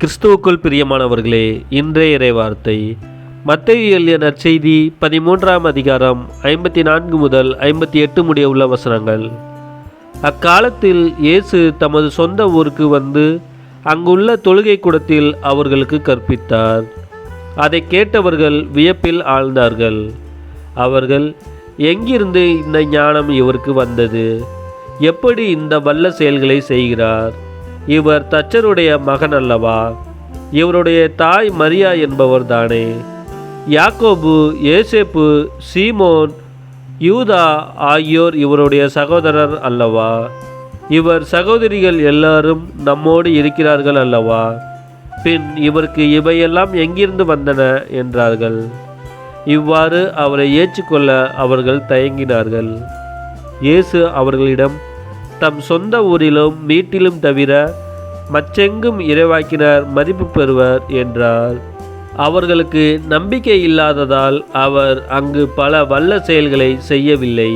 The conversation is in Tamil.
கிறிஸ்துவுக்குள் பிரியமானவர்களே, இன்றைய இறைவார்த்தை மத்தேயு எழுதிய நற்செய்தி 13ஆம் அதிகாரம் 54 முதல் 58 முடிய உள்ள வசனங்கள். அக்காலத்தில் இயேசு தமது சொந்த ஊருக்கு வந்து அங்குள்ள தொழுகை கூடத்தில் அவர்களுக்கு கற்பித்தார். அதை கேட்டவர்கள் வியப்பில் ஆழ்ந்தார்கள். அவர்கள், எங்கிருந்து இந்த ஞானம் இவருக்கு வந்தது? எப்படி இந்த வல்ல செயல்களை செய்கிறார்? இவர் தச்சருடைய மகன் அல்லவா? இவருடைய தாய் மரியா என்பவர் தானே? யாக்கோபு, யோசேப்பு, சீமோன், யூதா ஆகியோர் இவருடைய சகோதரர் அல்லவா? இவர் சகோதரிகள் எல்லாரும் நம்மோடு இருக்கிறார்கள் அல்லவா? பின் இவருக்கு இவையெல்லாம் எங்கிருந்து வந்தன என்றார்கள். இவ்வாறு அவரை ஏற்றுக்கொள்ள அவர்கள் தயங்கினார்கள். இயேசு அவர்களிடம், தம் சொந்த ஊரிலும் வீட்டிலும் தவிர மற்றெங்கும் இறைவாக்கினர் மதிப்பு பெறுவர் என்றார். அவர்களுக்கு நம்பிக்கை இல்லாததால் அவர் அங்கு பல வல்ல செயல்களை செய்யவில்லை.